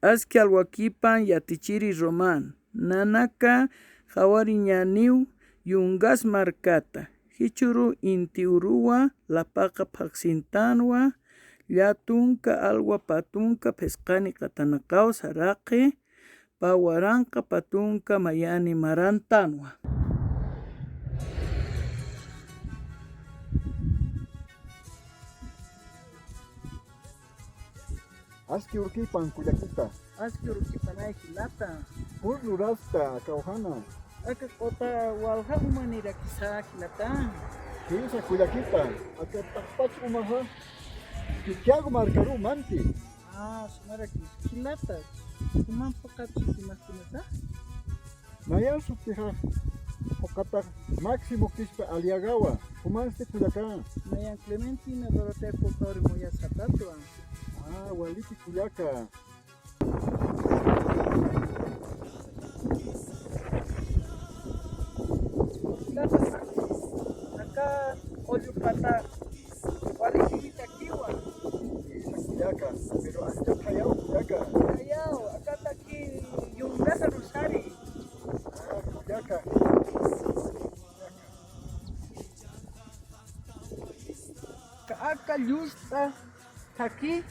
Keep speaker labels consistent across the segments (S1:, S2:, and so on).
S1: Aski alwakipan yatichiri Roman. Nanaka hawariñaniw yungas markata. Hichuru intiurua lapaka paksintanwa. Llatunka alwa patunka pescani katanakaw saraqi. Pawaranka patunka mayani marantanwa.
S2: Aski urkipan kuyakita.
S1: Aski urkipan ay hilata.
S2: Pur rurasta kauhana.
S1: Aka kota walha humanira kisa hilata.
S2: Kisa kuyakita. Aka takpach umaha. Kikiago markaru manti.
S1: Sumara hilata. Kuman pakat suti maskinata.
S2: Maya sutiha. Okata máximo kispa aliagawa. Kuman este kuyaka.
S1: Mayan Clementina Dorotea Cocaure Moya satatwa.
S2: Waliki kuyaka.
S1: Acá olho pata waliki takiwa.
S2: Kuyaka. Pero hasta kayao kuyaka.
S1: Ayao, acá está aquí yung nasa Rosari.
S2: Kuyaka.
S1: Acá yusta aquí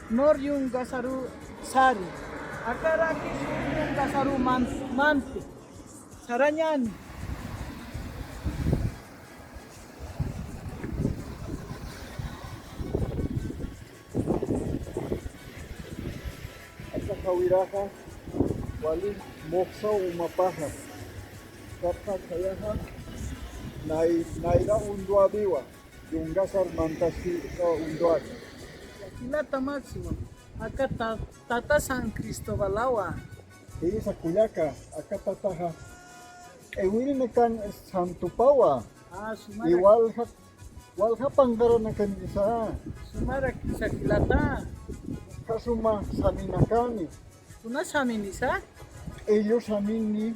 S1: nor yung gasaru sari. Acá raki yung gasaru manti. Saranyan.
S2: Asa kawiraha. Wali moksa umapaha. Kapta kayaha. Naira undua biwa. Yung gasar mantasi undua.
S1: Hilata máximo. Acá tata San Cristobalawa.
S2: Sa kuyaka. Aka tataha. Ewili nekan Santo Pawa.
S1: Sumara.
S2: Walha panggara na kan isa.
S1: Sumara sa hilata.
S2: Kasuma saminakani.
S1: Kuna samin isa?
S2: Ellos samini.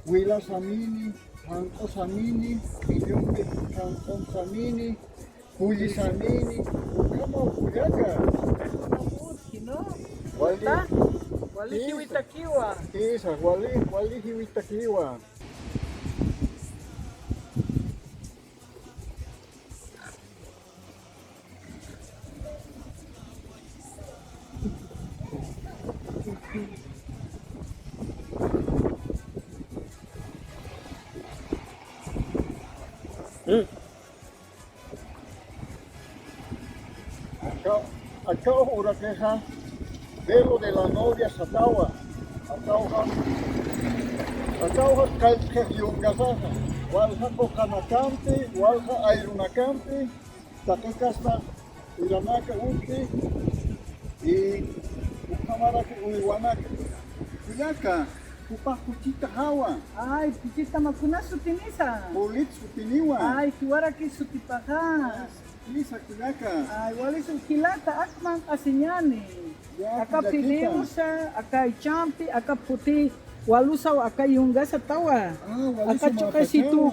S2: Wila samini. Hanko samini. Ilyumbe hankon samini. Kuli samini. Kamo kuyaka.
S1: Kino?
S2: Wali.
S1: Wali hiwitakiwa.
S2: Isa, wali hiwitakiwa. Acá ora queja velo de la novia satawa. Acá hoja calque yungazaja. Walha kokanakante, walha airunakante, takikasta iranaka uti y ukamaraka uiwanaka. Kuyaka, kupah kuchita hawa.
S1: Ay, pichita makuna sutinisa.
S2: Bolit sutiniwa.
S1: Ay, kiwara ki sutipaha.
S2: Isa kuyaka.
S1: Ay, wali su hilata akman kasinyani. Aka piliusa, aka champi, aka puti. Walusaw aka yungasa tawa. Aka chuka situ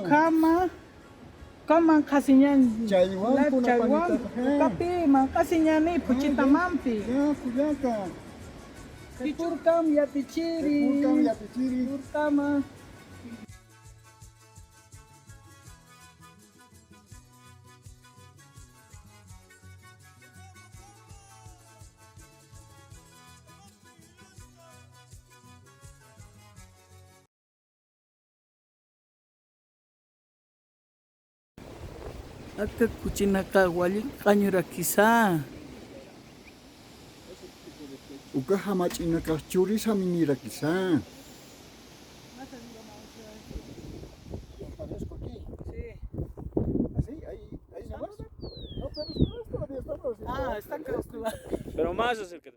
S1: kama kasinyan.
S2: Chaywan po na
S1: Chaywan.
S2: panita.
S1: Kapi, makasinyani, puchita mampi.
S2: Ya kuyaka.
S1: Purkam ya pichiri.
S2: Purkam ya pichiri.
S1: Purkama. Aka kuchinaka wali kanyura kisa.
S2: Uka hamachina kachuri saminira quizá. ¿Aparezco aquí?
S1: Sí.
S2: ¿Así? ¿Ahí nomás? No, pero todavía está.
S1: Está calculado.
S3: Pero más es el que